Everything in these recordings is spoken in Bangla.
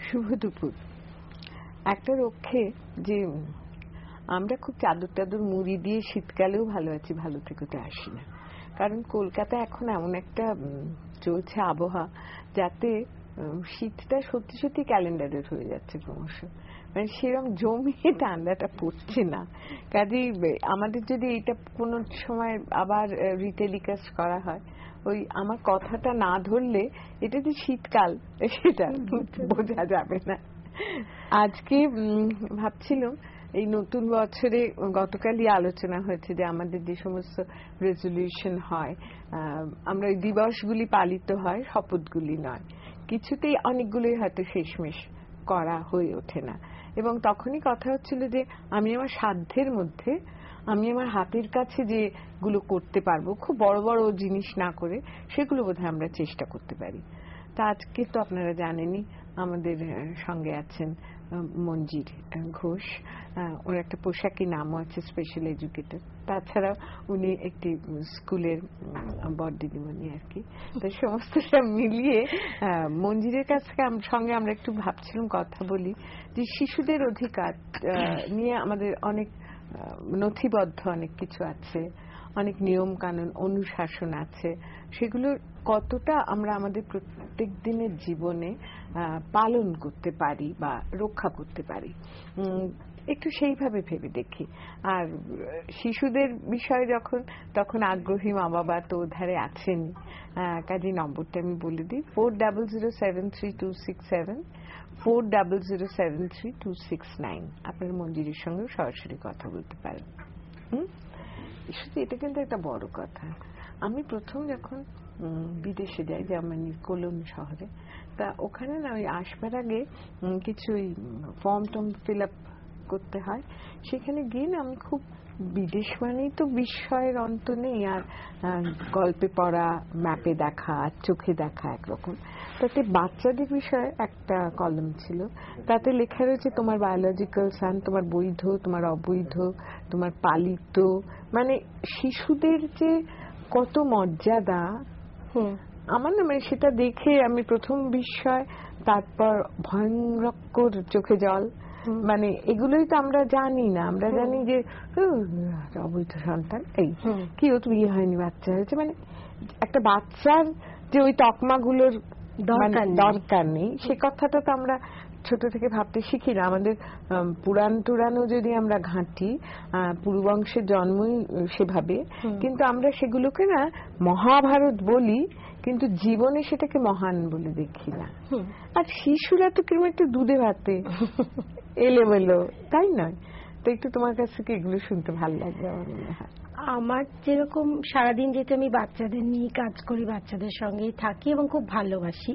শুভ দুপুর। একটা রক্ষে যে আমরা খুব চাদর টাদর মুড়ি দিয়ে শীতকালেও ভালো আছি, ভালো থেকেতে আসি না, কারণ কলকাতা এখন এমন একটা চলছে আবহাওয়া যাতে শীতটা সত্যি সত্যি ক্যালেন্ডারের হয়ে যাচ্ছে ক্রমশ, মানে সেরকম জমিয়ে ঠান্ডাটা পড়ছে না। কাজেই আমাদের যদি এটা কোনো সময় আবার রিটেলিকাস্ট করা হয়, ওই আমার কথাটা না ধরলে এটা যে শীতকাল সেটা বোঝা যাবে না। আজকে ভাবছিলাম এই নতুন বছরে গতকালই আলোচনা হয়েছে যে আমাদের যে সমস্ত রেজলিউশন হয়, আমরা ওই দিবসগুলি পালিত হয়, শপথগুলি নয়, কিছুতেই অনেকগুলোই হয়তো শেষমেশ করা হয়ে ওঠে না। এবং তখনই কথা হচ্ছিল যে আমি আমার সাধ্যের মধ্যে, আমি আমার হাতের কাছে যেগুলো করতে পারবো, খুব বড় বড় জিনিস না করে, সেগুলো বোধহয় আমরা চেষ্টা করতে পারি। তা আজকে তো আপনারা জানেনই আমাদের সঙ্গে আছেন মঞ্জির ঘোষ। ওর একটা পোশাকি নামও আছে, স্পেশাল এডুকেটর। তাছাড়া উনি একটি স্কুলের বড় দিদিমণি আর কি। তো সমস্ত সব মিলিয়ে মঞ্জিরের কাছ থেকে সঙ্গে আমরা একটু ভাবছিলাম কথা বলি যে শিশুদের অধিকার নিয়ে আমাদের অনেক নথিবদ্ধ অনেক কিছু আছে, অনেক নিয়ম কানুন অনুশাসন আছে, সেগুলো কতটা আমরা আমাদের প্রত্যেক দিনের জীবনে পালন করতে পারি বা রক্ষা করতে পারি, একটু সেইভাবে ভেবে দেখি। আর শিশুদের বিষয়ে যখন, তখন আগ্রহী মা বাবা তো ধারে আছেন। কাজী নম্বরটা আমি বলে দিই, 40073267, 40073269। আপনার মঞ্জিরের সঙ্গেও সরাসরি কথা বলতে পারেন। শুধু এটা কিন্তু একটা বড় কথা। আমি প্রথম যখন বিদেশে যাই, জার্মানির কোলন শহরে, তা ওখানে না ওই আসবার আগে কিছু ফর্ম টর্ম ফিল আপ করতে হয়। সেখানে গিয়ে না আমি খুব, বিদেশ মানেই তো বিস্ময়ের অন্ত নেই, আর গল্পে পড়া, ম্যাপে দেখা, চোখে দেখা একরকম। তাতে বাচ্চাদের বিষয়ে একটা কলম ছিল, তাতে লেখা রয়েছে তোমার বায়োলজিক্যাল সান, তোমার বৈধ, তোমার অবৈধ, তোমার পালিত, মানে শিশুদের যে কত মর্যাদা। আমার না মানে সেটা দেখে আমি প্রথম বিস্ময়, তারপর ভয়ঙ্কর চোখে জল। মানে এগুলোই তো আমরা জানি না, আমরা জানি যে অবৈধ সন্তান, এই কি ও তো বিয়ে হয়নি, বাচ্চা হয়েছে, মানে একটা বাচ্চার যে ওই তকমাগুলোর দরকার নেই, সে কথাটা তো আমরা ছোট থেকে ভাবতে শিখি না। আমাদের পুরাণ টুরানও যদি আমরা ঘাঁটি, পুরুবংশের জন্মই সেভাবে, কিন্তু আমরা সেগুলোকে না মহাভারত বলি, কিন্তু জীবনে সেটাকে মহান বলে দেখি না। আর শিশুরা তো কিরকম একটু দুধে ভাতে এলোমেলো, তাই নয়? তো একটু তোমার কাছ থেকে এগুলো শুনতে ভালো লাগবে আমার মনে হয়। আমার যেরকম সারাদিন যেহেতু আমি বাচ্চাদের নিয়ে কাজ করি, বাচ্চাদের সঙ্গেই থাকি এবং খুব ভালোবাসি,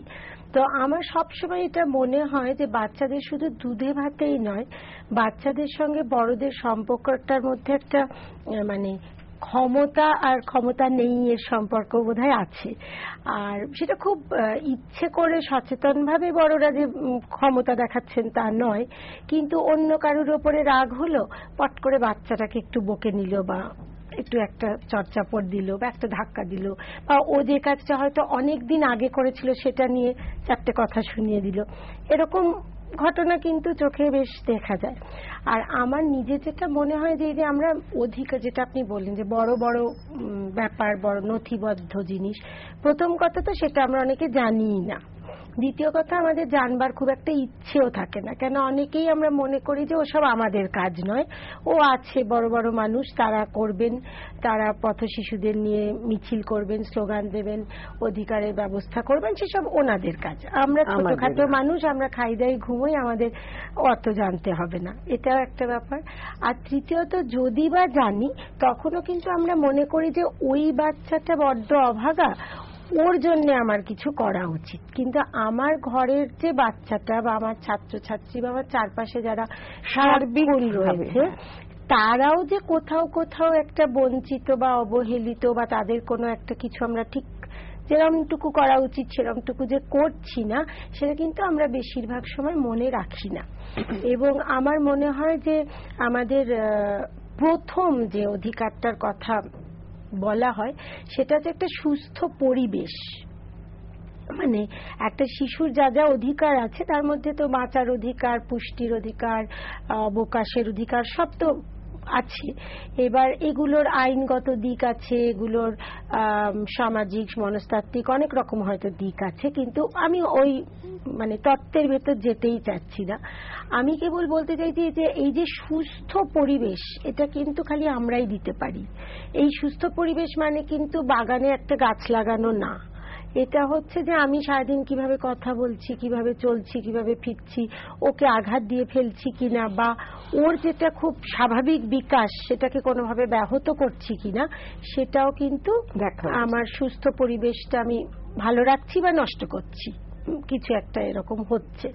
তো আমার সবসময় এটা মনে হয় যে বাচ্চাদের শুধু দুধে ভাতেই নয়, বাচ্চাদের সঙ্গে বড়দের সম্পর্কটার মধ্যে একটা মানে ক্ষমতা আর ক্ষমতা নেই এর সম্পর্ক বোধহয় আছে। আর সেটা খুব ইচ্ছে করে সচেতনভাবে বড়রা যে ক্ষমতা দেখাচ্ছেন তা নয়, কিন্তু অন্য কারোর ওপরে রাগ হলো, পট করে বাচ্চাটাকে একটু বকে নিল, বা একটু একটা চর্চাপড় দিল, বা একটা ধাক্কা দিল, বা ও যে কাজটা হয়তো অনেক দিন আগে করেছিল সেটা নিয়ে চারটে কথা শুনিয়ে দিল। এরকম ঘটনা কিন্তু চোখে বেশ দেখা যায়। আর আমার নিজে যেটা মনে হয় যে আমরা অধিকার, যেটা আপনি বললেন যে বড় বড় ব্যাপার, বড় নথিবদ্ধ জিনিস, প্রথম কথা তো সেটা আমরা অনেকে জানিই না। দ্বিতীয় কথা, আমাদের জানবার খুব একটা ইচ্ছেও থাকে না, কেন অনেকেই আমরা মনে করি যে ওসব আমাদের কাজ নয়, ও আছে বড় বড় মানুষ, তারা করবেন, তারা পথ শিশুদের নিয়ে মিছিল করবেন, স্লোগান দেবেন, অধিকারের ব্যবস্থা করবেন, সেসব ওনাদের কাজ। আমরা ছোটখাটো মানুষ, আমরা খাই দাই ঘুমোই, আমাদের অত জানতে হবে না, এটাও একটা ব্যাপার। আর তৃতীয়ত, যদি বা জানি, তখনও কিন্তু আমরা মনে করি যে ওই বাচ্চাটা বড্ড অভাগা, ওর জন্য আমার কিছু করা উচিত, কিন্তু আমার ঘরের যে বাচ্চাটা বা আমার ছাত্রছাত্রী বা আমার চারপাশে যারা সার্বিক রয়েছে তারাও যে কোথাও কোথাও একটা বঞ্চিত বা অবহেলিত বা তাদের কোনো একটা কিছু আমরা ঠিক যেরমটুকু করা উচিত সেরমটুকু যে করছি না, সেটা কিন্তু আমরা বেশিরভাগ সময় মনে রাখি না। এবং আমার মনে হয় যে আমাদের প্রথম যে অধিকারটার কথা বলা হয় সেটা হচ্ছে একটা সুস্থ পরিবেশ। মানে একটা শিশুর যা যা অধিকার আছে তার মধ্যে তো বাঁচার অধিকার, পুষ্টির অধিকার, অবকাশের অধিকার সব তো আছে। এবার এগুলোর আইনগত দিক আছে, এগুলোর সামাজিক মনস্তাত্ত্বিক অনেক রকম হয়তো দিক আছে, কিন্তু আমি ওই মানে তত্ত্বের ভেতর যেতেই চাচ্ছি না। আমি কেবল বলতে চাইছি যে এই যে সুস্থ পরিবেশ এটা কিন্তু খালি আমরাই দিতে পারি। এই সুস্থ পরিবেশ মানে কিন্তু বাগানে একটা গাছ লাগানো না, এটা হচ্ছে যে আমি সারাদিন কিভাবে কথা বলছি, কিভাবে চলছি, কিভাবে ফিরছি, ওকে আঘাত দিয়ে ফেলছি কিনা, বা ওর যেটা খুব স্বাভাবিক বিকাশ সেটাকে কোনোভাবে ব্যাহত করছি কিনা, সেটাও কিন্তু আমার সুস্থ পরিবেশটা আমি ভালো রাখছি বা নষ্ট করছি, কিছু একটা এরকম হচ্ছে।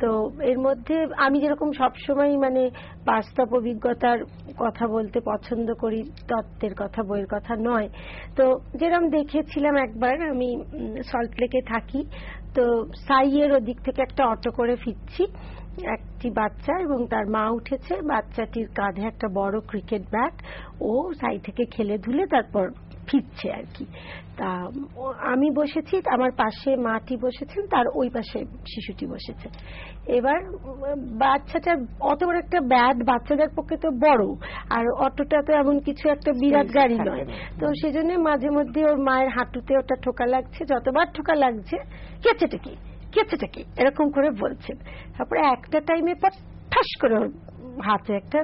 তো এর মধ্যে আমি যেরকম সবসময় মানে বাস্তব অভিজ্ঞতার কথা বলতে পছন্দ করি, তত্ত্বের কথা বইয়ের কথা নয়, তো যেরকম দেখেছিলাম একবার আমি সল্টলেকে থাকি, তো সাইয়ের ওদিক থেকে একটা অটো করে ফিরছি, একটি বাচ্চা এবং তার মা উঠেছে, বাচ্চাটির কাঁধে একটা বড় ক্রিকেট ব্যাট, ও সাই থেকে খেলে ধুলে তারপর ফিরছে আর কি। তা আমি বসেছি, আমার পাশে মাটি বসেছেন, তার ওই পাশে শিশুটি বসেছে। এবার বাচ্চাটা অত বড় একটা ব্যাট বাচ্চাদের পক্ষে তো বড়, আর অটোটা তো এমন কিছু একটা বিরাট গাড়ি নয়, তো সেজন্য মাঝে মধ্যে ওর মায়ের হাঁটুতে ওটা ঠোকা লাগছে, যতবার ঠোকা লাগছে কেচেটা কি এরকম করে বলছেন। তারপরে একটা টাইমে পর ঠাস করে ওর হাতে একটা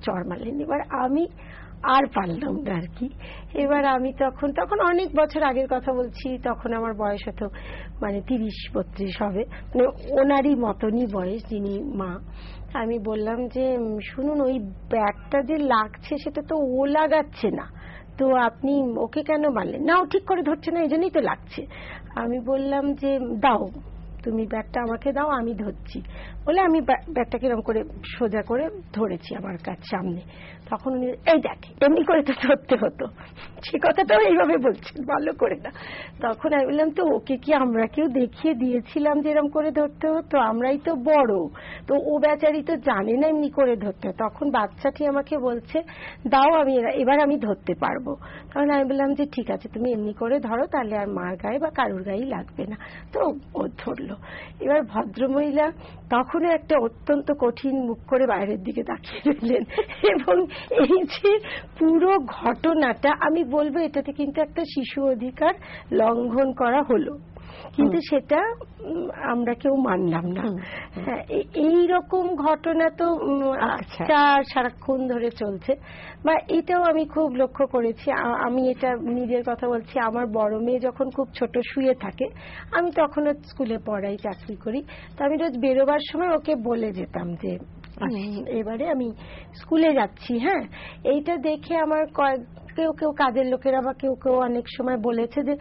চড় মারলেন। এবার আমি আর পারলাম না আর কি। এবার আমি তখন অনেক বছর আগের কথা বলছি, তখন আমার বয়স হতো মানে 30-32 হবে, মানে ওনারই মতনই বয়স যিনি মা। আমি বললাম যে শুনুন, ওই ব্যাগটা যে লাগছে সেটা তো ও লাগাচ্ছে না, তো আপনি ওকে কেন মারলেন? না, ও ঠিক করে ধরছে না, এই জন্যই তো লাগছে। আমি বললাম যে দাও তুমি ব্যাগটা আমাকে দাও, আমি ধরছি। বলে আমি ব্যাগটাকে এরকম করে সোজা করে ধরেছি আমার কাছে সামনে। তখন উনি এই দেখ এমনি করে তো ধরতে হতো, সে কথাটাও এইভাবে বলছেন, ভালো করে না। তখন আমি বললাম তো ওকে কি আমরা কেউ দেখিয়ে দিয়েছিলাম যে এরকম করে ধরতে হতো? আমরাই তো বড়, তো ও বেচারি তো জানে না এমনি করে ধরতে। তখন বাচ্চাটি আমাকে বলছে দাও এবার আমি ধরতে পারবো। তখন আমি বললাম যে ঠিক আছে তুমি এমনি করে ধরো, তাহলে আর মার গায়ে বা কারুর গায়ে লাগবে না। তো ও ধরলো। এবার ভদ্রমহিলা তখনও একটা অত্যন্ত কঠিন মুখ করে বাইরের দিকে তাকিয়ে রইলেন, এবং এই যে পুরো ঘটনাটা আমি বলবো এটাতে কিন্তু একটা শিশু অধিকার লঙ্ঘন করা হলো, কিন্তু সেটা আমরা কেউ মানলাম না। এই রকম ঘটনা তো সারাক্ষণ ধরে চলছে, বা এটাও আমি খুব লক্ষ্য করেছি। আমি এটা নিজের কথা বলছি, আমার বড় মেয়ে যখন খুব ছোট শুয়ে থাকে, আমি তখনও স্কুলে পড়াই, চাকরি করি, তো আমি রোজ বেরোবার সময় ওকে বলে যেতাম যে এবারে আমি স্কুলে যাচ্ছি। হ্যাঁ, এইটা দেখে আমার কেউ কেউ কাজের লোকেরা বা কেউ কেউ অনেক সময় বলেছে যে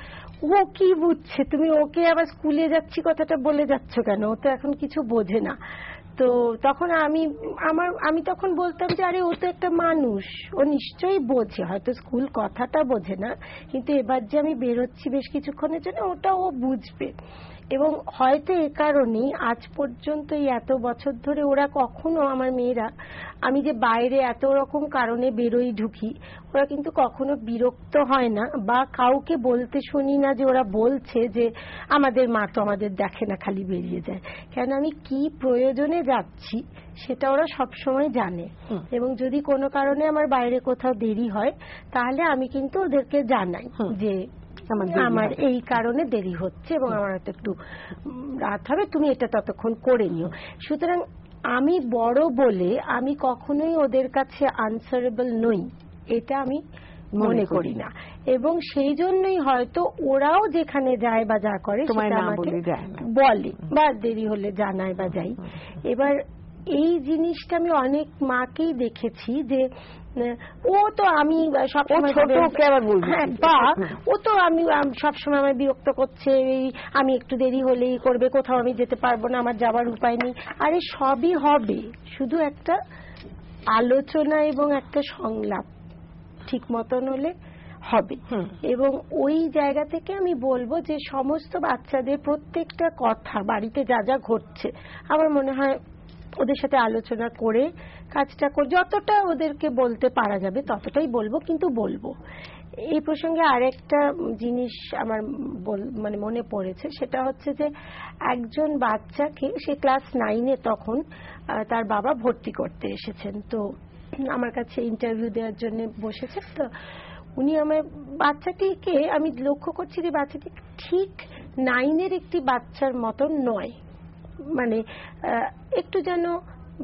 ও কি বুঝছে, তুমি ওকে আবার স্কুলে যাচ্ছি কথাটা বলে যাচ্ছ কেন, ও তো এখন কিছু বোঝে না। তো তখন আমি তখন বলতাম যে আরে ও তো একটা মানুষ, ও নিশ্চয়ই বোঝে, হয়তো স্কুল কথাটা বোঝে না, কিন্তু এবার যে আমি বেরোচ্ছি বেশ কিছুক্ষণের জন্য ওটা ও বুঝবে। এবং হয়তো এ কারণেই আজ পর্যন্ত এই এত বছর ধরে ওরা কখনো, আমার মেয়েরা, আমি যে বাইরে এত রকম কারণে বেরোই ঢুকি, ওরা কিন্তু কখনো বিরক্ত হয় না বা কাউকে বলতে শুনি না যে ওরা বলছে যে আমাদের মা তো আমাদের দেখে না, খালি বেরিয়ে যায়। কেন আমি কি প্রয়োজনে যাচ্ছি সেটা ওরা সবসময় জানে, এবং যদি কোনো কারণে আমার বাইরে কোথাও দেরি হয় তাহলে আমি কিন্তু ওদেরকে জানাই যে আমার এই কারণে দেরি হচ্ছে এবং আমার একটু রাত হবে, তুমি এটা ততক্ষণ করে নিও। সুতরাং আমি বড় বলে আমি কখনোই ওদের কাছে আনসারেবল নই, এটা আমি মনে করি না। এবং সেই জন্যই হয়তো ওরাও যেখানে যায় বা যা করে সেটা আমাকে বলে বা দেরি হলে জানায় বা যাই। এবার এই জিনিসটা আমি অনেক মাকেই দেখেছি যে ও তো আমি সবসময় বা ও তো আমি সবসময় আমায় বিরক্ত করছে, আমি একটু দেরি হলেই করবে, কোথাও আমি যেতে পারবো না, আমার যাবার উপায় নেই। আরে সবই হবে, শুধু একটা আলোচনা এবং একটা সংলাপ ঠিক মতন হলে হবে। এবং ওই জায়গা থেকে আমি বলবো যে সমস্ত বাচ্চাদের প্রত্যেকটা কথা বাড়িতে যা যা ঘটছে আমার মনে হয় ওদের সাথে আলোচনা করে কাজটা করে যতটা ওদেরকে বলতে পারা যাবে ততটাই বলবো, কিন্তু বলবো। এই প্রসঙ্গে আরেকটা জিনিস আমার মানে মনে পড়েছে, সেটা হচ্ছে যে একজন বাচ্চাকে, সে ক্লাস 9-এ তখন, তার বাবা ভর্তি করতে এসেছেন। তো আমার কাছে ইন্টারভিউ দেওয়ার জন্য বসেছে। তো উনি আমার বাচ্চাটিকে, আমি লক্ষ্য করছি যে বাচ্চাটি ঠিক 9-এর একটি বাচ্চার মতন নয়, মানে একটু যেন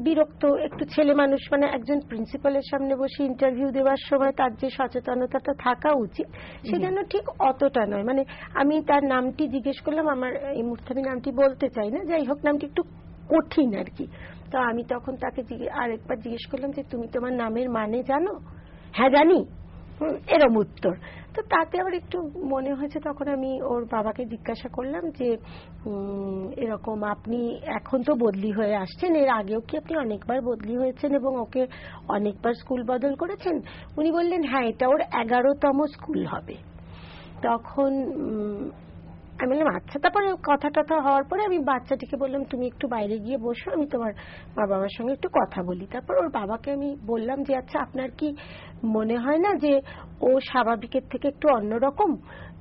বিরক্ত, একটু ছেলে মানুষ, মানে একজন প্রিন্সিপালের সামনে বসে ইন্টারভিউ দেওয়ার সময় তার যে সচেতনতাটা থাকা উচিত সে যেন ঠিক অতটা নয়। মানে আমি তার নামটি জিজ্ঞেস করলাম, আমার এই মুহূর্তে আমি নামটি বলতে চাই না, যাই হোক নামটি একটু কঠিন আর কি। তো আমি তখন তাকে আরেকবার জিজ্ঞেস করলাম যে তুমি তোমার নামের মানে জানো? হ্যাঁ জানি, এরম উত্তর। তো তাতে আবার একটু মনে হয়েছে, তখন আমি ওর বাবাকে জিজ্ঞাসা করলাম যে এরকম আপনি এখন তো বদলি হয়ে আসছেন, এর আগেও কি আপনি অনেকবার বদলি হয়েছেন এবং ওকে অনেকবার স্কুল বদল করেছেন? উনি বললেন হ্যাঁ, এটা ওর 11তম স্কুল হবে। তখন আমি বললাম আচ্ছা। তারপরে কথা টথা হওয়ার পরে আমি বাচ্চাটিকে বললাম তুমি একটু বাইরে গিয়ে বসো, আমি তোমার মা বাবার সঙ্গে একটু কথা বলি। তারপর ওর বাবাকে আমি বললাম যে আচ্ছা আপনার কি মনে হয় না যে ও স্বাভাবিকের থেকে একটু অন্যরকম?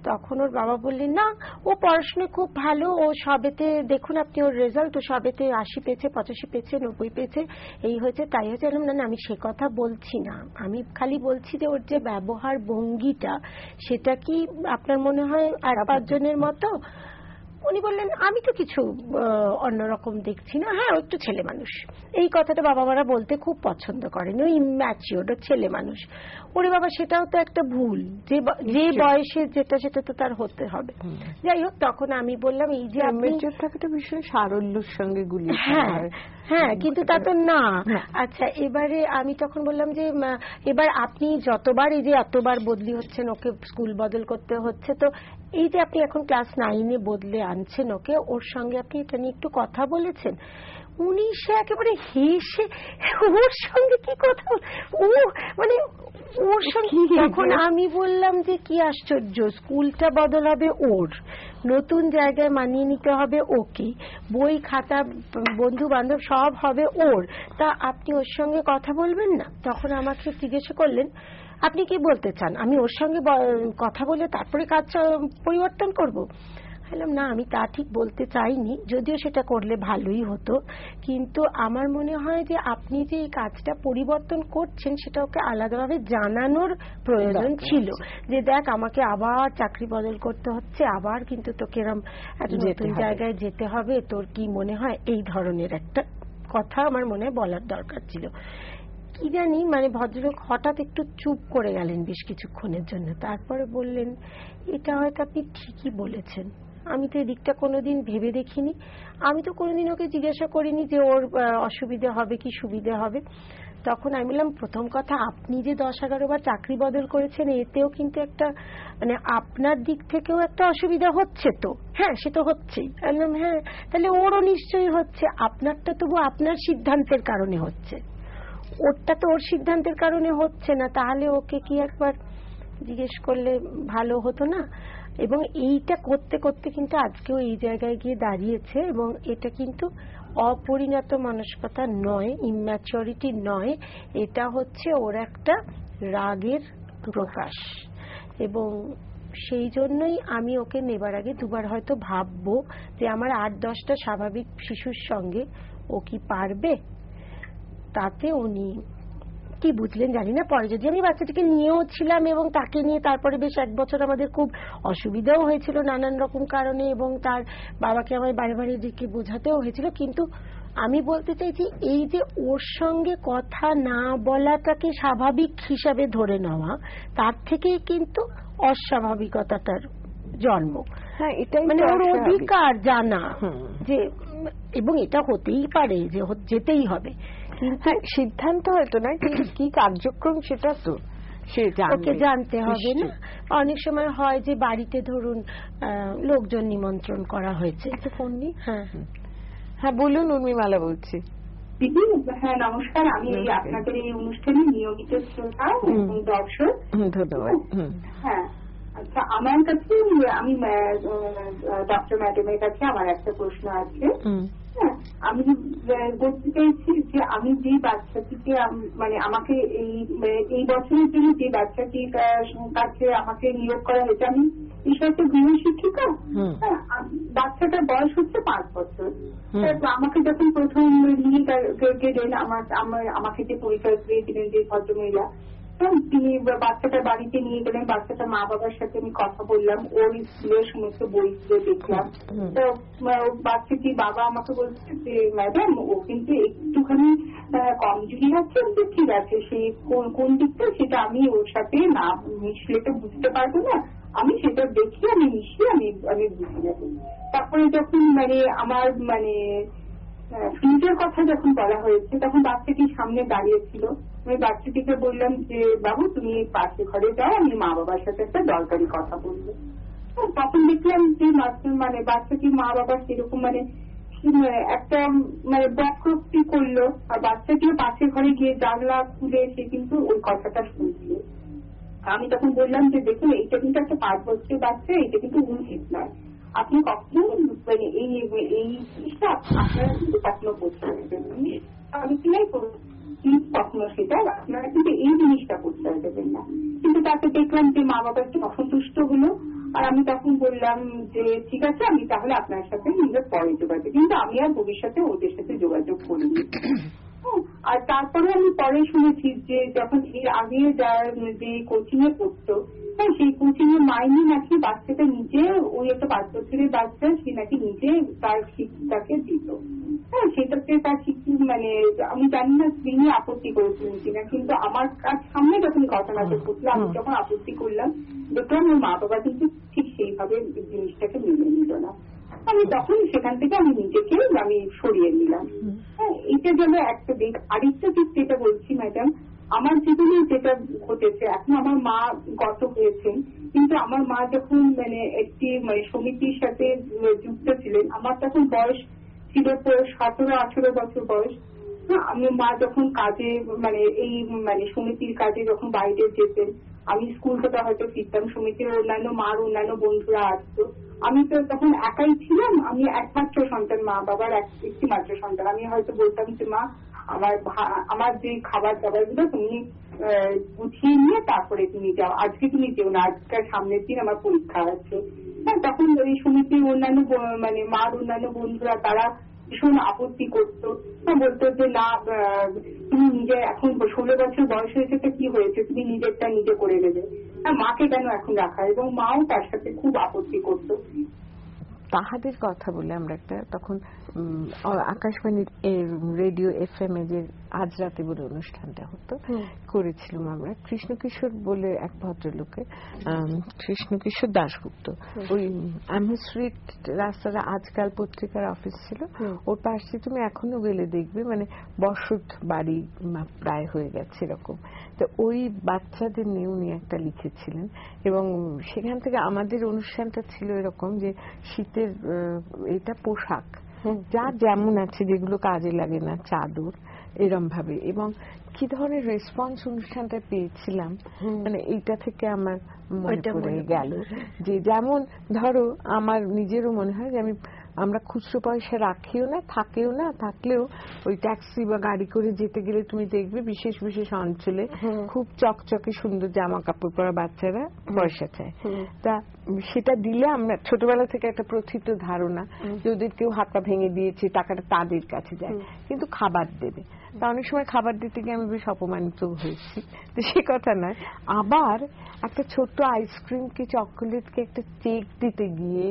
তখন ওর বাবা বললেন না, ও পড়াশোনায় খুব ভালো, ও সবেতে দেখুন আপনি ওর রেজাল্ট, ও সবেতে 80 পেয়েছে, 85 পেয়েছে, 90 পেয়েছে, এই হয়েছে তাই হয়েছে। না আমি সে কথা বলছি না, আমি খালি বলছি যে ওর যে ব্যবহার ভঙ্গিটা সেটা কি আপনার মনে হয় আর 5 জনের মতো? উনি বললেন আমি তো কিছু অন্যরকম দেখছি না, হ্যাঁ ও একটু ছেলে মানুষ। এই কথাটা বাবা মারা বলতে খুব পছন্দ করেন, ওই ইম্যাচিওর, ও ছেলে মানুষ। ওরে বাবা, সেটাও তো একটা ভুল, যে বয়সে যেটা সেটা তো তার হতে হবে। যাই হোক, তখন আমি বললাম এই যে ইম্যাচিওর থাকাটা বিষয় সারল্যর সঙ্গে গুলিয়ে, হ্যাঁ কিন্তু তা তো না। আচ্ছা, এবারে আমি তখন বললাম যে এবার আপনি যতবার, এই যে এতবার বদলি হচ্ছেন, ওকে স্কুল বদল করতে হচ্ছে, তো এই যে আপনি এখন ক্লাস 9-এ বদলে আনছেন ওকে, ওর সঙ্গে আপনি এটা নিয়ে একটু কথা বলেছেন? উনি সে একেবারে হেসে, ওর সঙ্গে কি কথা, ও মানে ওর সঙ্গে। তখন আমি বললাম যে কি আশ্চর্য, স্কুলটা বদল হবে ওর, নতুন জায়গায় মানিয়ে নিতে হবে ওকে, বই খাতা বন্ধু বান্ধব সব হবে ওর, তা আপনি ওর সঙ্গে কথা বলবেন না? তখন আমাকে জিজ্ঞাসা করলেন আপনি কি বলতে চান আমি ওর সঙ্গে কথা বলে তারপরে কাজ পরিবর্তন করব? বললাম না, আমি তা ঠিক বলতে চাইনি, যদিও সেটা করলে ভালোই হতো, কিন্তু আমার মনে হয় যে আপনি যে এই কাজটা পরিবর্তন করছেন সেটা ওকে আলাদাভাবে জানানোর প্রয়োজন ছিল, যে দেখ আমাকে আবার চাকরি বদল করতে হচ্ছে, আবার কিন্তু তোকে এরম একটা নতুন জায়গায় যেতে হবে, তোর কি মনে হয়, এই ধরনের একটা কথা আমার মনে হয় বলার দরকার ছিল। কি জানি, মানে ভদ্রলোক হঠাৎ একটু চুপ করে গেলেন বেশ কিছুক্ষণের জন্য, তারপরে বললেন এটা হয়তো আপনি ঠিকই বলেছেন, আমি তো এদিকটা কোনোদিন ভেবে দেখিনি, আমি তো কোনোদিন ওকে জিজ্ঞাসা করিনি যে ওর অসুবিধে হবে কি সুবিধে হবে। তখন আমি বললাম প্রথম কথা, আপনি যে 10-11 বার চাকরি বদল করেছেন এতেও কিন্তু একটা, মানে আপনার দিক থেকেও একটা অসুবিধা হচ্ছে তো? হ্যাঁ সে তো হচ্ছেই। বললাম হ্যাঁ, তাহলে ওরও নিশ্চয়ই হচ্ছে, আপনারটা তবু আপনার সিদ্ধান্তের কারণে হচ্ছে, ওরটা তো ওর সিদ্ধান্তের কারণে হচ্ছে না, তাহলে ওকে কি একবার জিজ্ঞেস করলে ভালো হতো না? এবং এইটা করতে করতে কিন্তু আজকেও এই জায়গায় গিয়ে দাঁড়িয়েছে, এবং এটা কিন্তু অপরিণত মানসিকতা নয়, ইম্যাচুরিটি নয়, এটা হচ্ছে ওর একটা রাগের প্রকাশ। এবং সেই জন্যই আমি ওকে নেবার আগে দুবার হয়তো ভাববো যে আমার 8-10টা স্বাভাবিক শিশুর সঙ্গে ও কি পারবে। তাতে উনি কি বুঝলেন জানি না, পরে যদি আমি বাচ্চাটিকে নিয়েও ছিলাম এবং তাকে নিয়ে তারপরে বেশ 1 বছর আমাদের খুব অসুবিধাও হয়েছিল নানান রকম কারণে, এবং তার বাবাকে আমার বারে বারে ডেকে বোঝাতেও হয়েছিল, কিন্তু আমি বলতে চাইছি এই যে ওর সঙ্গে কথা না বলাটাকে স্বাভাবিক হিসাবে ধরে নেওয়া, তার থেকেই কিন্তু অস্বাভাবিকতাটার জন্ম। হ্যাঁ, এটাই মানে ওর অধিকার জানা যে এবং এটা হতেই পারে যে যেতেই হবে, কিন্তু সিদ্ধান্ত হয়তো না, কিন্তু কি কার্যক্রম সেটা তো সে ওকে জানতে হবে না। অনেক সময় হয় যে বাড়িতে ধরুন লোকজন নিমন্ত্রণ করা হয়েছে। একটা ফোন নিই। হ্যাঁ হ্যাঁ বলুন, উর্মিমালা বলছি। দিদি, হ্যাঁ নমস্কার। আমি আপনাদের এই অনুষ্ঠানে নিয়মিত শ্রোতা এবং দর্শক। ধন্যবাদ। হ্যাঁ, আচ্ছা, আমার কাছে আমি ডক্টর ম্যাডামের কাছে আমার একটা প্রশ্ন আছে। হ্যাঁ, আমি বলতে চাইছি যে আমি যে বাচ্চাটিকে মানে আমাকে এই বছরের জন্য যে বাচ্চাটির কাছে আমাকে নিয়োগ করা হয়েছে, আমি বিষয়টা গৃহ শিক্ষিকা। বাচ্চাটার বয়স হচ্ছে 5 বছর। আমাকে যখন প্রথম নিয়ে গেলেন আমাকে যে পরিচয় দিয়েছিলেন যে ভদ্রমহিলা, তিনি বাচ্চাটার বাড়িতে নিয়ে গেলেন। বাচ্চাটার মা বাবার সাথে আমি কথা বললাম, ওর স্কুলের সমস্ত বইগুলো দেখলাম। তো বাচ্চাটি বাবা আমাকে বলছে যে ম্যাডাম ও কিন্তু একটুখানি কমজোরি আছে, ঠিক আছে, সেই কোন দিকটা সেটা আমি ওর সাথে না মিশলে তো বুঝতে পারবো না, আমি সেটা দেখি আমি মিশিয়ে আমি বুঝে যাবো। তারপরে যখন আমার ফ্রিজের কথা যখন বলা হয়েছে, তখন বাচ্চাটি সামনে দাঁড়িয়েছিল। আমি বাচ্চাটিকে বললাম যে বাবু তুমি পাশে ঘরে যাও, আমি মা বাবার সাথে একটা দরকারি কথা বলবো। তখন দেখলাম যে বাচ্চাটি মা বাবা সেরকম একটা বক্রোক্তি করলো, আর বাচ্চাটিও পাশের ঘরে গিয়ে জানলা খুলে সে কিন্তু ওই কথাটা শুনছিল। আমি তখন বললাম যে দেখুন, এইটা কিন্তু একটা 5 বছরের বাচ্চা, এটা কিন্তু উচিত নয়, আপনি কখনো এই জিনিসটা আপনারা কিন্তু কখনো করতে দেবেন, আমি কিনাই করুন কখনো সেটা আপনারা কিন্তু এই জিনিসটা করতে দেবেন না। কিন্তু তাকে দেখলাম যে মা বাবা একটু অসন্তুষ্ট হলো, আর আমি তখন বললাম যে ঠিক আছে, আমি তাহলে আপনার সাথে নিজের পরে যোগাযোগ, কিন্তু আমি আর ভবিষ্যতে ওদের সাথে যোগাযোগ করিনি। আর তারপরে আমি পরে শুনেছি যে যখন এর আগে যে কোচিং এ পড়তো, সেই কোচিং এর মাইনে নাকি বাচ্চাটা নিজে, ওই একটা 5 বছরের বাচ্চা, সে নাকি নিজে তার শিক্ষিকাকে দিত। হ্যাঁ, সেটাতে তার শিক্ষক আমি জানি না তিনি আপত্তি করেছিলেন কিনা, কিন্তু আমার সামনে যখন ঘটনাটা ঘটলো, আমি যখন আপত্তি করলাম, দেখলাম ওর মা বাবা কিন্তু ঠিক সেইভাবে জিনিসটাকে মেনে নিল না। আমি তখন সেখান থেকে নিজেকে সরিয়ে নিলাম। হ্যাঁ, এটা গেল একটা দিক। আরেকটা দিক যেটা বলছি ম্যাডাম, আমার জীবনে যেটা ঘটেছে, এখন আমার মা গত হয়েছেন, কিন্তু আমার মা যখন একটি সমিতির সাথে যুক্ত ছিলেন, আমার তখন বয়স ছিল 17-18 বছর বয়স। আমার মা যখন কাজে এই সমিতির কাজে যখন বাইরে যেতেন, আমি স্কুল থেকে হয়তো ফিরতাম, সমিতির মার অন্যান্য বন্ধুরা আসতো, আমি তো তখন একাই ছিলাম, আমি একমাত্র সন্তান, মা বাবার একটি মাত্র সন্তান। আমি হয়তো বলতাম যে মা আমার যে খাবার দাবার গুলো তুমি গুছিয়ে নিয়ে তারপরে তুমি যাও, আজকে তুমি যেও না, আজকের সামনের দিন আমার পরীক্ষা আছে। হ্যাঁ, তখন ওই সমিতির অন্যান্য মার অন্যান্য বন্ধুরা তারা ভীষণ আপত্তি করতো, বলতো যে না তুমি নিজে এখন 16 বছর বয়স হয়েছে তো কি হয়েছে, তুমি নিজেরটা নিজে করে নেবে, মাকে কেন এখন রাখা, এবং মাও তার সাথে খুব আপত্তি করতো। তাহাদের কথা বলে আমরা একটা তখন আকাশবাণীর রেডিও FM এ যে আজ রাতে বলে অনুষ্ঠানটা হতো, করেছিলাম আমরা কৃষ্ণকিশোর বলে এক ভদ্রলোকে, কৃষ্ণকিশোর দাশগুপ্ত, ওই আমহি স্ট্রিট রাস্তার আজকাল পত্রিকার অফিস ছিল, ওর পাশে তুমি এখনো গেলে দেখবে বসত বাড়ি প্রায় হয়ে গেছে এরকম। তো ওই বাচ্চাদের নিয়ে উনি একটা লিখেছিলেন, এবং সেখান থেকে আমাদের অনুষ্ঠানটা ছিল এরকম যে শীতের এটা পোশাক যা যেমন আছে, যেগুলো কাজে লাগে না, চাদর এরম ভাবে, এবং কি ধরনের রেসপন্স অনুষ্ঠানটা পেয়েছিলাম, এইটা থেকে আমার মনে পড়ে গেল যে যেমন ধরো আমার নিজেরও মনে হয় যে আমরা খুচরো পয়সা রাখিও না, থাকেও না, থাকলেও ওই ট্যাক্সি বা গাড়ি করে যেতে গেলে তুমি দেখবে বিশেষ বিশেষ অঞ্চলে খুব চকচকে সুন্দর জামা কাপড় পরা বাচ্চারা পয়সা চায়। তা সেটা দিলে আমরা ছোটবেলা থেকে একটা প্রথিত ধারণা যে ওদের কেউ হাত পা ভেঙে দিয়েছে, টাকাটা তাদের কাছে যায়, কিন্তু খাবার দেবে। তা অনেক সময় খাবার দিতে গিয়ে আমি বেশ অপমানিত হয়েছি, তো সে কথা নয়। আবার একটা ছোট্ট আইসক্রিম কি চকোলেটকে একটা চেক দিতে গিয়ে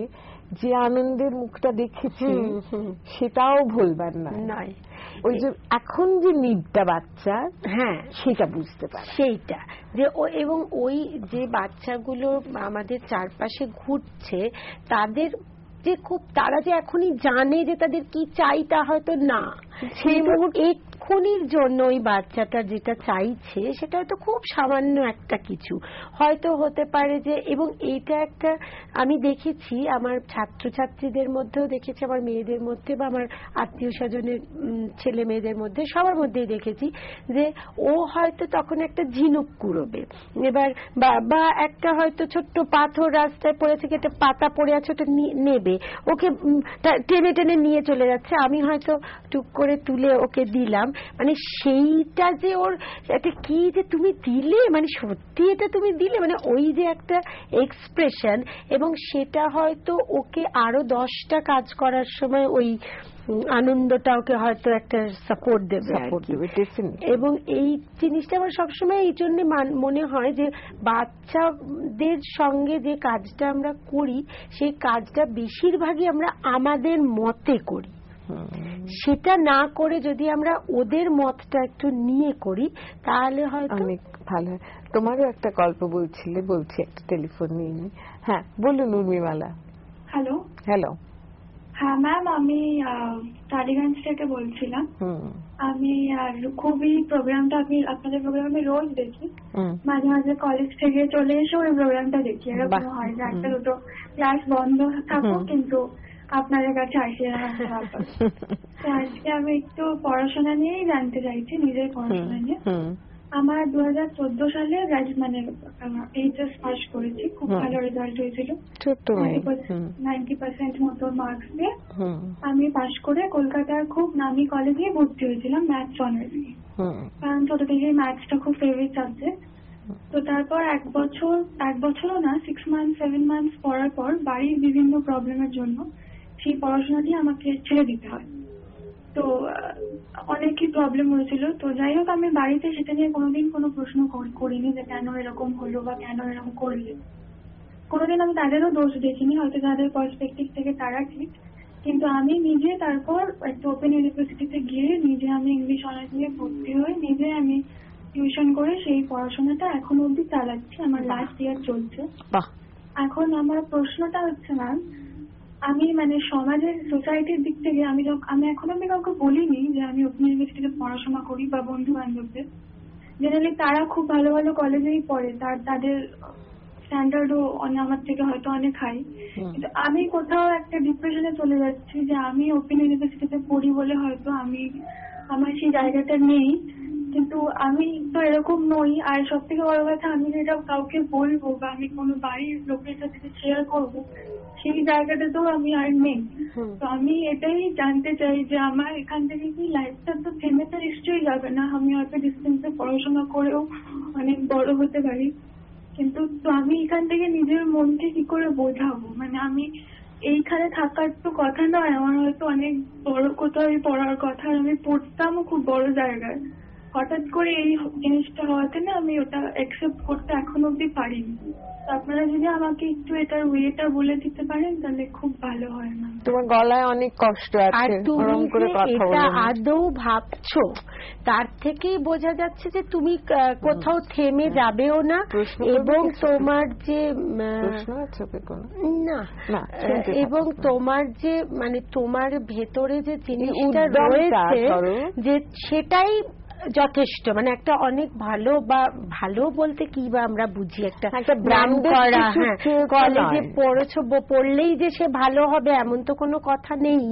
যে আনন্দের মুখটা দেখেছি সেটাও ভুলবার নয়। ওই যে এখন যে নিডটা বাচ্চা, হ্যাঁ সেটা বুঝতে পারে, সেইটা যে এবং ওই যে বাচ্চাগুলো আমাদের চারপাশে ঘুরছে তাদের যে খুব তারা যে এখনই জানে যে তাদের কি চাই তা হয়তো না, সেই মুহূর্তে এক্ষুনির জন্য ওই বাচ্চাটা যেটা চাইছে সেটা হয়তো খুব সামান্য একটা কিছু হয়তো হতে পারে যে, এবং এইটা একটা আমি দেখেছি আমার ছাত্রছাত্রীদের মধ্যেও দেখেছি, আমার মেয়েদের মধ্যে বা আমার আত্মীয় স্বজনের ছেলে মেয়েদের মধ্যে সবার মধ্যেই দেখেছি যে ও হয়তো তখন একটা ঝিনুক কুড়োবে, এবার বা একটা হয়তো ছোট্ট পাথর রাস্তায় পড়েছে, একটা পাতা পড়ে আছে, ওটা নেবে, ওকে টেনে টেনে নিয়ে চলে যাচ্ছে, আমি হয়তো টুক করে তুলে ওকে দিলাম, মানে সেইটা যে ওর একটা কি যে তুমি দিলে, মানে সত্যি এটা তুমি দিলে, মানে ওই যে একটা এক্সপ্রেশন, এবং সেটা হয়তো ওকে আরো 10টা কাজ করার সময় ওই আনন্দটা ওকে হয়তো একটা সাপোর্ট দেবে। এবং এই জিনিসটা আমার সবসময় এই জন্য মনে হয় যে বাচ্চাদের সঙ্গে যে কাজটা আমরা করি সেই কাজটা বেশিরভাগই আমরা আমাদের মতে করি, সেটা না করে যদি আমরা ওদের মতটা একটু নিয়ে করি তাহলে হয়তো অনেক ভালো হয়। তোমারও একটা গল্প বলছিলে, বলছি একটা টেলিফোন নিয়ে নি। হ্যাঁ বলুন উর্মিমালা। হ্যালো। হ্যালো। হ্যাঁ ম্যাম, আমি টালিগঞ্জ থেকে বলছিলাম। আমি খুবই প্রোগ্রামটা, আপনাদের প্রোগ্রাম আমি রোজ দেখি, মাঝে মাঝে কলেজ থেকে চলে এসে ওই প্রোগ্রামটা দেখি। এরকম হয় যে একটা দুটো ক্লাস বন্ধ থাকুক কিন্তু আপনাদের কাছে আসি। আজকে আমি একটু পড়াশোনা নিয়েই জানতে চাইছি, নিজের পড়াশোনা নিয়ে। আমার 2014 সালে এইচএস পাস করেছি, খুব ভালো রেজাল্ট হয়েছিল, 90% মতো মার্কস দিয়ে আমি পাস করে কলকাতার খুব নামি কলেজে ভর্তি হয়েছিলাম ম্যাথস অনার্স নিয়ে, কারণ ছোট থেকে ম্যাথসটা খুব ফেভারিট সাবজেক্ট। তো তারপর এক বছরও না 6 মান্থ 7 মান্থস পড়ার পর বাড়ির বিভিন্ন প্রবলেমের জন্য সেই পড়াশোনাটি আমাকে ছেড়ে দিতে হয়। তো অনেকই প্রবলেম হয়েছিল। তো যাই হোক, আমি বাড়িতে সেটা নিয়ে কোনোদিন কোনো প্রশ্ন করিনি যে কেন এরকম হলো বা কেন এরকম করলে। কোনোদিন আমি তাদেরও দোষ দেখিনি, হয়তো তাদের পার্সপেক্টিভ থেকে তারা ঠিক, কিন্তু আমি নিজে তারপর একটা ওপেন ইউনিভার্সিটিতে গিয়ে নিজে আমি ইংলিশ অনার্স নিয়ে ভর্তি হয়ে নিজে আমি টিউশন করে সেই পড়াশোনাটা এখন অব্দি চালাচ্ছি, আমার লাস্ট ইয়ার চলছে। এখন আমার প্রশ্নটা হচ্ছে ম্যাম, আমি সমাজের সোসাইটির দিক থেকে আমি এখন আমি কাউকে বলিনি যে আমি ওপেন ইউনিভার্সিটিতে পড়াশোনা করি বা বন্ধু বান্ধবদের, জেনারেলি তারা খুব ভালো ভালো কলেজেই পড়ে, তাদের স্ট্যান্ডার্ডও আমার থেকে হয়তো অনেক হাই, কিন্তু আমি কোথাও একটা ডিপ্রেশনে চলে যাচ্ছি যে আমি ওপেন ইউনিভার্সিটিতে পড়ি বলে হয়তো আমার সেই জায়গাটা নেই, কিন্তু আমি তো এরকম নই। আর সব থেকে বড় কথা, আমি যেটা কাউকে বলবো বা আমি কোনো বাড়ির লোকের সাথে শেয়ার করবো সেই জায়গাটাতেও আমি আর নেই। তো আমি এটাই জানতে চাই যে আমার এখান থেকে কি লাইফটা তো থেমে তো নিশ্চয়ই যাবে না, আমি হয়তো ডিস্টেন্সে পড়াশোনা করেও অনেক বড় হতে পারি, কিন্তু তো আমি এখান থেকে নিজের মনকে কি করে বোঝাবো? আমি এইখানে থাকার তো কথা নয়, আমার হয়তো অনেক বড় কোথাও পড়ার কথা, আমি পড়তামও খুব বড় জায়গায়, হঠাৎ করে এই জিনিসটা হওয়াতে না আমি ওটা অ্যাকসেপ্ট করতে এখন অব্দি পারিনি। আপনারা যদি আমাকে একটু এটার ওয়েটা বলে দিতে পারেন তাহলে খুব ভালো হয়। না তোমার গলায় অনেক কষ্ট আছে, আর তুমি এটা আদৌ ভাবছো তার থেকেই বোঝা যাচ্ছে যে তুমি কোথাও থেমে যাবেও না, এবং তোমার যে না এবং তোমার যে তোমার ভেতরে যে জিনিসটা রয়েছে যে সেটাই যথেষ্ট, একটা অনেক ভালো, বা ভালো বলতে কি বা আমরা বুঝি একটা নাম করা, হ্যাঁ কলেজে পড়লেই যে সে ভালো হবে এমন তো কোনো কথা নেই।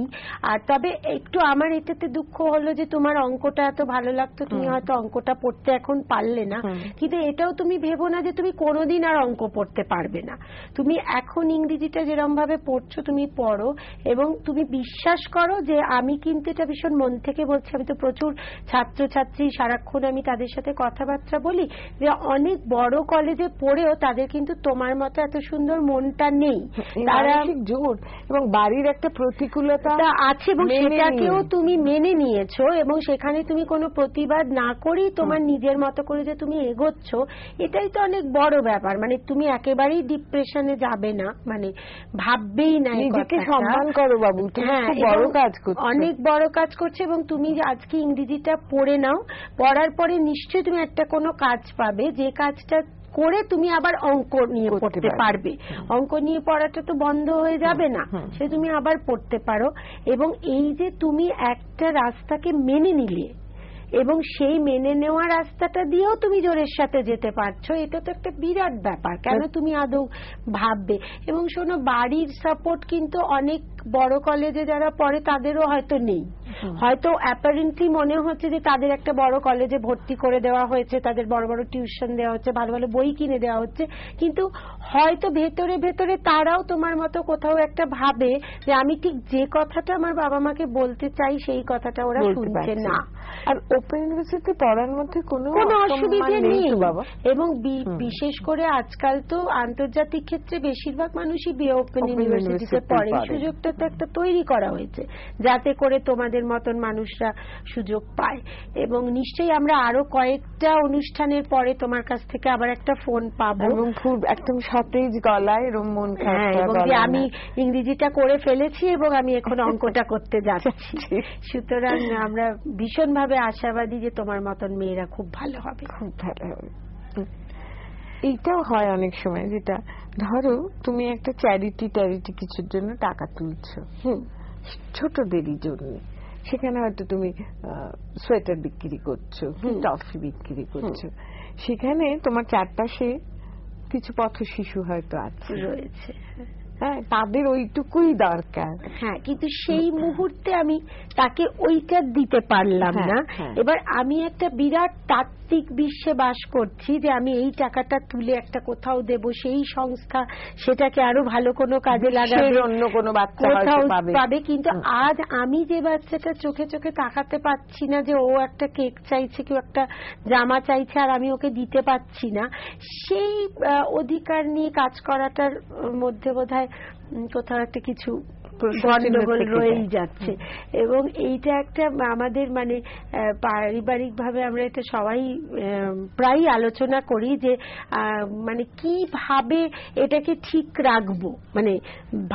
আর তবে একটু আমার এটাতে দুঃখ হলো যে তোমার অঙ্কটা এত ভালো লাগতো, তুমি হয়তো অঙ্কটা পড়তে এখন পারলে না, কিন্তু এটাও তুমি ভেবো না যে তুমি কোনোদিন আর অঙ্ক পড়তে পারবে না। তুমি এখন ইংরেজিটা যেরকম ভাবে পড়ছো তুমি পড়ো, এবং তুমি বিশ্বাস করো যে আমি কিন্তু এটা ভীষণ মন থেকে বলছি, আমি তো প্রচুর ছাত্রছাত্রী সারাক্ষণ আমি তাদের সাথে কথাবার্তা বলি যে অনেক বড় কলেজে পড়েও তাদের কিন্তু তোমার মতো এত সুন্দর মনটা নেই, তারা জোর এবং বাড়ির একটা প্রতিকূলতা আছে, এবং সেটাকেও তুমি মেনে নিয়েছো, এবং সেখানে তুমি কোনো প্রতিবাদ না করেই তোমার নিজের মতো করে যে তুমি এগোচ্ছ, এটাই তো অনেক বড় ব্যাপার। তুমি একেবারেই ডিপ্রেশনে যাবে না, ভাববেই না, নিজেকে সম্মান করো বাবু, হ্যাঁ বড় কাজ করছো, অনেক বড় কাজ করছে, এবং তুমি আজকে ইংরেজিটা পড়ে নাও, পড়ার পরে নিশ্চয়ই তুমি একটা কোনো কাজ পাবে যে কাজটা করে তুমি আবার অঙ্ক নিয়ে পড়তে পারবে। অঙ্ক নিয়ে পড়াটা তো বন্ধ হয়ে যাবে না, সে তুমি আবার পড়তে পারো। এবং এই যে তুমি একটা রাস্তাকে মেনে নিলে এবং সেই মেনে নেওয়া রাস্তাটা দিয়েও তুমি জোরের সাথে যেতে পারছো, এটা তো একটা বিরাট ব্যাপার। কেন তুমি আদৌ ভাববে? এবং শোনো, বাড়ির সাপোর্ট কিন্তু অনেক বড় কলেজে যারা পড়ে তাদেরও হয়তো নেই, হয়তো অ্যাপারেন্টলি মনে হচ্ছে যে তাদের একটা বড় কলেজে ভর্তি করে দেওয়া হয়েছে, তাদের বড় বড় টিউশন দেওয়া হচ্ছে, ভালো ভালো বই কিনে দেওয়া হচ্ছে, কিন্তু হয়তো ভেতরে ভেতরে তারাও তোমার মতো কোথাও একটা ভাবে যে আমি ঠিক যে কথাটা আমার বাবা মাকে বলতে চাই সেই কথাটা ওরা শুনছে না। আর ওপেন ইউনিভার্সিটি পড়ার মধ্যে কোনো অসুবিধা নেই। এবং বিশেষ করে আজকাল তো আন্তর্জাতিক ক্ষেত্রে বেশিরভাগ মানুষই ওপেন ইউনিভার্সিটিতে পড়ে। সুযোগটা তো একটা তৈরি করা হয়েছে যাতে করে তোমাদের মতন মানুষরা সুযোগ পায়। এবং নিশ্চয়ই আমরা আরো কয়েকটা অনুষ্ঠানের পরে তোমার কাছ থেকে আবার একটা ফোন পাবো, এবং খুব একদম সতেজ গলায় এরকম মন খারাপ, এবং যে আমি ইংরেজিটা করে ফেলেছি এবং আমি এখন অঙ্কটা করতে যাচ্ছি। সুতরাং আমরা ভীষণ ভাবে আশাবাদী যে তোমার মতন মেয়েরা খুব ভালো হবে, খুব ভালো হবে। এইটাও হয় অনেক সময়, যেটা ধরো তুমি একটা চ্যারিটি কিছুর জন্য টাকা তুলছো, ছোটদেরই জন্য, সেখানে হয়তো তুমি সোয়েটার বিক্রি করছো, টফি বিক্রি করছো, সেখানে তোমার চারপাশে কিছু পথ শিশু হয়তো আছে, রয়েছে, হ্যাঁ, তাদের ওইটুকুই দরকার। হ্যাঁ, কিন্তু সেই মুহূর্তে আমি তাকে ওইটা দিতে পারলাম না। এবার আমি একটা বিরাট তাত্ত্বিক বিশ্বে বাস করছি যে আমি এই টাকাটা তুলে একটা কোথাও দেব, সেই সংস্থা সেটাকে আরো ভালো কোনো কাজে লাগাবে, অন্য কোনো বাচ্চা পাবে। কিন্তু আজ আমি যে বাচ্চাটা চোখে চোখে তাকাতে পাচ্ছি না যে ও একটা কেক চাইছে, কেউ একটা জামা চাইছে, আর আমি ওকে দিতে পাচ্ছি না, সেই অধিকার নিয়ে কাজ করাটার মধ্যে বোধহয় কোথাও একটা কিছু গন্ডগোল রয়েই যাচ্ছে। এবং এইটা একটা আমাদের মানে পারিবারিক ভাবে আমরা এটা সবাই প্রায় আলোচনা করি যে মানে কিভাবে এটাকে ঠিক রাখবো, মানে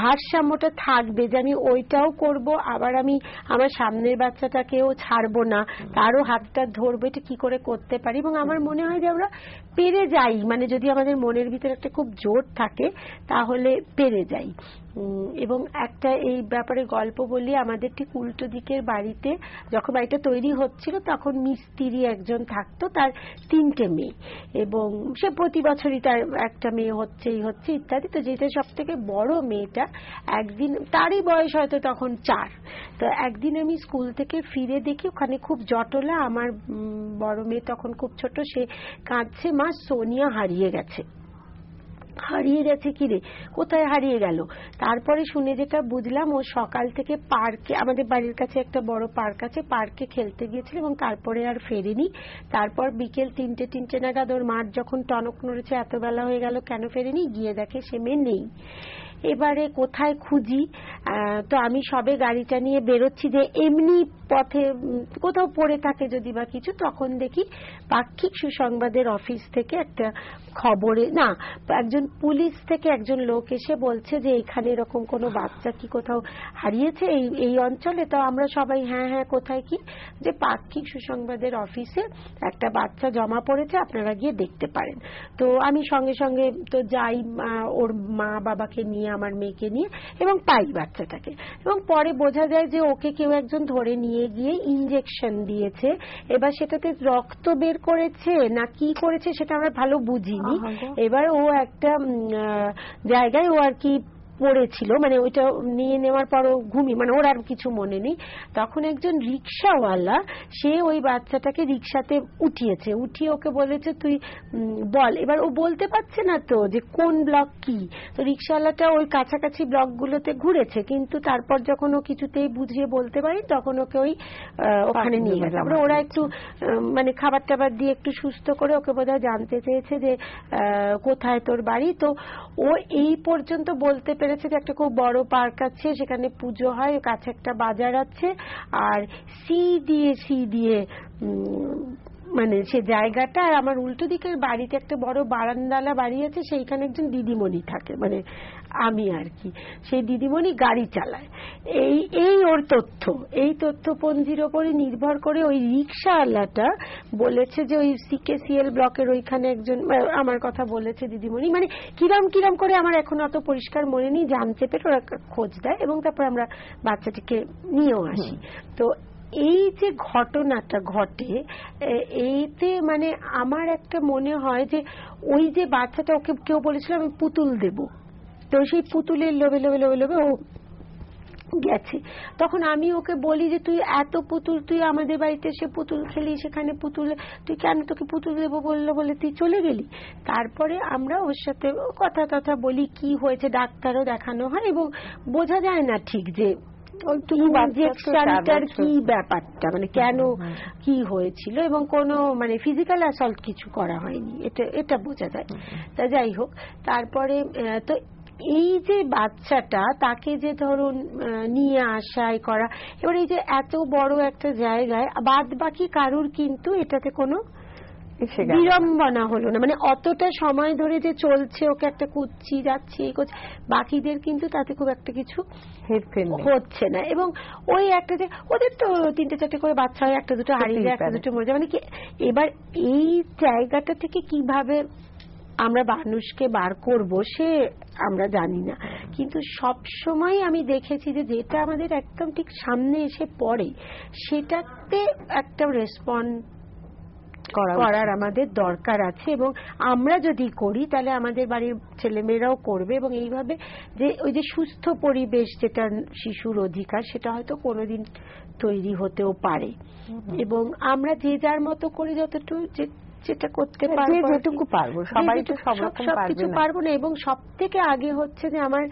ভারসাম্যটা থাকবে যে আমি ওইটাও করব, আবার আমি আমার সামনের বাচ্চাটাকেও ছাড়বো না, তারও হাতটা ধরবো, এটা কি করে করতে পারি। এবং আমার মনে হয় যে আমরা পেরে যাই, মানে যদি আমাদের মনের ভিতরে একটা খুব জোর থাকে তাহলে পেরে যাই। এবং একটা এই ব্যাপারে গল্প বলি, আমাদের ঠিক উল্টো দিকের বাড়িতে যখন বাড়িটা তৈরি হচ্ছিল তখন মিস্ত্রি একজন থাকতো, তার 3টে মেয়ে, এবং সে প্রতি বছরই তার একটা মেয়ে হচ্ছেই হচ্ছে ইত্যাদি। তো যেটা সব থেকে বড় মেয়েটা, একদিন তারই বয়স হয়তো তখন 4, তো একদিন আমি স্কুল থেকে ফিরে দেখি ওখানে খুব জটলা, আমার বড় মেয়ে তখন খুব ছোট, সে কাঁদছে, মা সোনিয়া হারিয়ে গেছে। হারিয়ে গেছে? কি রে, কোথায় হারিয়ে গেল? তারপরে শুনে যেটা বুঝলাম, ও সকাল থেকে পার্কে, আমাদের বাড়ির কাছে একটা বড় পার্ক আছে, পার্কে খেলতে গিয়েছিল এবং তারপরে আর ফেরেনি। তারপর বিকেল 3টে নাগাদ ওর মার যখন টনক নড়েছে এত বেলা হয়ে গেল কেন ফেরেনি, গিয়ে দেখে সে মেয়ে নেই। এবারে কোথায় খুঁজি, তো আমি সবে গাড়িটা নিয়ে বেরোচ্ছি যে এমনি পথে কোথাও পড়ে থাকে যদি বা কিছু, তখন দেখি পাক্ষিক সুসংবাদের অফিস থেকে একটা খবরে, না, একজন পুলিশ থেকে একজন লোক এসে বলছে যে এখানে এরকম কোনো বাচ্চা কি কোথাও হারিয়েছে এই অঞ্চলে। তো আমরা সবাই হ্যাঁ হ্যাঁ, কোথায় কি, যে পাক্ষিক সুসংবাদের অফিসে একটা বাচ্চা জমা পড়েছে, আপনারা গিয়ে দেখতে পারেন। তো আমি সঙ্গে সঙ্গে তো যাই, ওর মা বাবাকে নিয়ে, আমার মেয়েকে নিয়ে, এবং পাই বাচ্চাটাকে। এবং পরে বোঝা যায় যে ওকে কেউ একজন ধরে নিয়ে গিয়ে ইনজেকশন দিয়েছে। এবার সেটাতে রক্ত বের করেছে না কি করেছে সেটা আমরা ভালো বুঝিনি। এবার ও একটা জায়গায় ও আর কি পড়েছিল, মানে ওইটা নিয়ে নেওয়ার পর ঘুমিয়ে, মানে ওর আর কিছু মনে নেই। তখন একজন রিক্সাওয়ালা, সে ওই বাচ্চাটাকে রিক্সাতে উঠিয়েছে, উঠিয়ে ওকে বলেছে তুই বল। এবার ও বলতে পারছে না তো যে কোন ব্লক কি, তো রিক্সাওয়ালাটা ওই কাছাকাছি ব্লকগুলোতে ঘুরেছে, কিন্তু তারপর যখন ও কিছুতেই বুঝিয়ে বলতে পারি তখন ওকে ওখানে নিয়ে গেছে। তারপরে ওরা একটু মানে খাবার টাবার দিয়ে একটু সুস্থ করে ওকে বোধহয় জানতে চেয়েছে যে কোথায় তোর বাড়ি। তো ও এই পর্যন্ত বলতে পেরেছে যে একটা খুব বড় পার্ক আছে, সেখানে পুজো হয়, কাছে একটা বাজার আছে, আর সি দিয়ে মানে সে জায়গাটা। আর আমার উল্টো দিকের বাড়িতে একটা বড় বারান্দালা বাড়ি আছে, সেইখানে একজন দিদিমণি থাকে, মানে আমি আর কি। সেই দিদিমণি গাড়ি চালায়। এই ওর তথ্য, এই তথ্যপঞ্জির ওপরে নির্ভর করে ওই রিক্সাওয়ালাটা বলেছে যে ওই CKCL ব্লকের ওইখানে একজন আমার কথা বলেছে দিদিমণি। মানে কিরম করে আমার এখন অত পরিষ্কার মনে নেই, জানতে পেরে ওরা খোঁজ দেয় এবং তারপর আমরা বাচ্চাটিকে নিয়েও আসি। তো এই যে ঘটনাটা ঘটে, এইতে মানে আমার একটা মনে হয় যে ওই যে বাচ্চাটা, ওকে কেউ বলেছিল আমি পুতুল দেব, তো সেই পুতুলের লোভে ও গেছে। তখন আমি ওকে বলি যে তুই এত পুতুল, তুই আমাদের বাড়িতে এসে পুতুল খেলি, সেখানে পুতুল, তুই কেন, তোকে পুতুল দেবো বললো বলে তুই চলে গেলি। তারপরে আমরা ওর সাথে কথা বলি, কি হয়েছে, ডাক্তারও দেখানো হয় এবং বোঝা যায় না ঠিক যে ইনজেকশনটার কি ব্যাপারটা, মানে কেন কি হয়েছিল, এবং কোনো মানে ফিজিক্যাল অ্যাসল্ট কিছু করা হয়নি, এটা বোঝা যায়। তা যাই হোক, তারপরে তো এই যে বাচ্চাটা, তাকে যে ধরুন নিয়ে আসাই করা, এবার এই যে এত বড় একটা জায়গায় বাদ বাকি কারুর কিন্তু এটাতে কোনো বিড়ম্বনা হলো না, মানে অতটা সময় ধরে যে চলছে, ওকে একটা কুচ্ছি যাচ্ছে এই করছে, বাকিদের কিন্তু তাতে খুব একটা কিছু হচ্ছে না। এবং ওই একটা যে ওদের তো 3-4 করে বাচ্চা হয়, একটা দুটো হারিয়ে যায়, একটা দুটো মরে যায়, মানে কি এবার এই জায়গাটা থেকে কিভাবে আমরা মানুষকে বার করব সে আমরা জানি না। কিন্তু সব সময় আমি দেখেছি যে যেটা আমাদের একদম ঠিক সামনে এসে পড়ে, সেটাতে একটা রেসপন্ড করার আমাদের দরকার আছে, এবং আমরা যদি করি তাহলে আমাদের বাড়ির ছেলেমেয়েরাও করবে, এবং এইভাবে যে ওই যে সুস্থ পরিবেশ যেটা শিশুর অধিকার, সেটা হয়তো কোনোদিন তৈরি হতেও পারে। এবং আমরা যে যার মতো করে যতটুকু যেটা করতে পারবো, যেটুকু পারবো, সবাই তো সবকিছু পারবো না। এবং সব থেকে আগে হচ্ছে যে আমার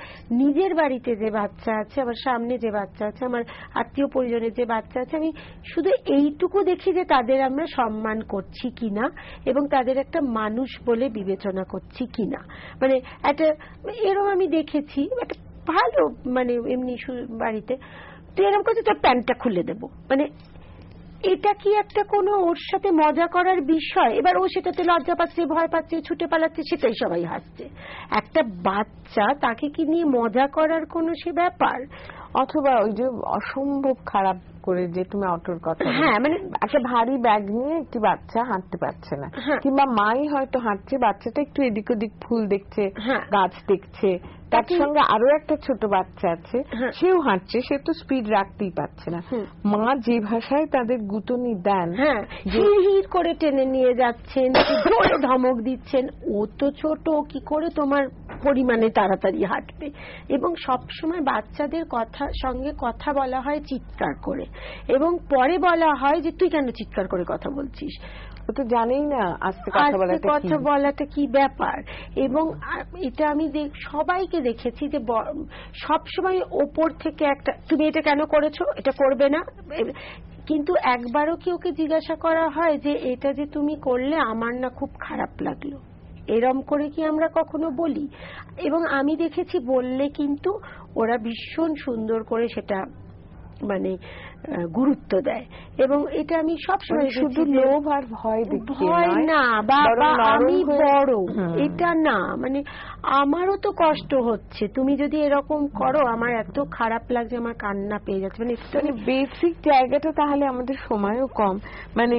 নিজের বাড়িতে যে বাচ্চা আছে, আমার সামনে যে বাচ্চা আছে, আমার আত্মীয় পরিজনের যে বাচ্চা আছে, আমি শুধু এইটুকু দেখি যে তাদের আমরা সম্মান করছি কিনা এবং তাদের একটা মানুষ বলে বিবেচনা করছি কিনা। মানে একটা এরকম আমি দেখেছি, একটা ভালো মানে এমনি বাড়িতে তুই এরকম করছিস, তোর প্যান্টটা খুলে দেবো, মানে এটা কি একটা কোনো ওর সাথে মজা করার বিষয়? এবার ও সেটাতে লজ্জা পাচ্ছে, ভয় পাচ্ছে, ছুটে পালাচ্ছে, সেটাই সবাই হাসছে। একটা বাচ্চা, তাকে কি নিয়ে মজা করার কোনো সে ব্যাপার? অথবা ওই যে অসম্ভব খারাপ করে যে তুমি অটোর কথা, হ্যাঁ, মানে একটা ভারী ব্যাগ নিয়ে একটি বাচ্চা হাঁটতে পারছে না, কিংবা মাই হয়তো হাঁটছে, বাচ্চাটা একটু এদিক ওদিক ফুল দেখছে, গাছ দেখছে, তার সঙ্গে আরো একটা ছোট বাচ্চা আছে, সেও হাঁটছে, সে তো স্পিড রাখতেই পারছে না। মা যে ভাষায় তাদের গুঁতনি দেন, হিড় করে টেনে নিয়ে যাচ্ছেন, জোরে ধমক দিচ্ছেন, ও তো ছোট, কি করে তোমার পরিমাণে তাড়াতাড়ি হাঁটবে। এবং সবসময় বাচ্চাদের সঙ্গে কথা বলা হয় চিৎকার করে, এবং পরে বলা হয় যে তুই কেন চিৎকার করে কথা বলছিস, ও তো জানেই না আস্তে কথা বলাটা কি ব্যাপার। এবং এটা আমি সবাইকে দেখেছি যে সবসময় ওপর থেকে একটা, তুমি এটা কেন করেছো, এটা করবে না। কিন্তু একবারও কি ওকে জিজ্ঞাসা করা হয় যে এটা যে তুমি করলে আমার না খুব খারাপ লাগলো, এরম করে কি আমরা কখনো বলি? এবং আমি দেখেছি বললে কিন্তু ওরা ভীষণ সুন্দর করে সেটা মানে গুরুত্ব দেয়। এবং এটা আমি সবসময়, শুধু লোভ আর ভয় না, বাবা আমি বড়, এটা না, মানে আমারও তো কষ্ট হচ্ছে, তুমি যদি এরকম করো আমার এত খারাপ লাগছে, আমার কান্না পেয়ে যাচ্ছে। মানে বেসিক জায়গাটা তাহলে আমাদের সময়ও কম, মানে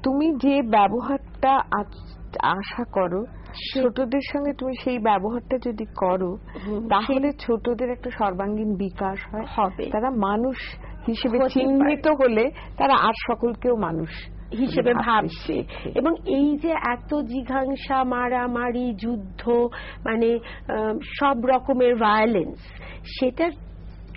তুমি যে ব্যবহারটা আশা করো ছোটদের সঙ্গে, তুমি সেই ব্যবহারটা যদি করো তাহলে ছোটদের একটা সর্বাঙ্গীন বিকাশ হবে, তারা মানুষ হিসেবে চিহ্নিত হলে তারা আর সকলকেও মানুষ হিসেবে ভাবছে। এবং এই যে এত জিঘাংসা, মারামারি, যুদ্ধ, মানে সব রকমের ভায়োলেন্স, সেটার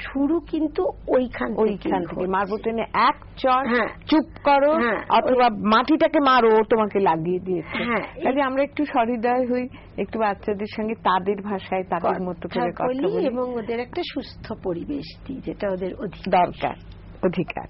শুরু কিন্তু ওইখান থেকে, মারবো টেনে এক চর, চুপ করো, অথবা মাটিটাকে মারো, তোমাকে লাগিয়ে দিয়েছে। কাজে আমরা একটু সহৃদয় হই, একটু বাচ্চাদের সঙ্গে তাদের ভাষায় তাদের মতো করে কথা বলি, এবং ওদের একটা সুস্থ পরিবেশ দিই, যেটা ওদের দরকার, অধিকার।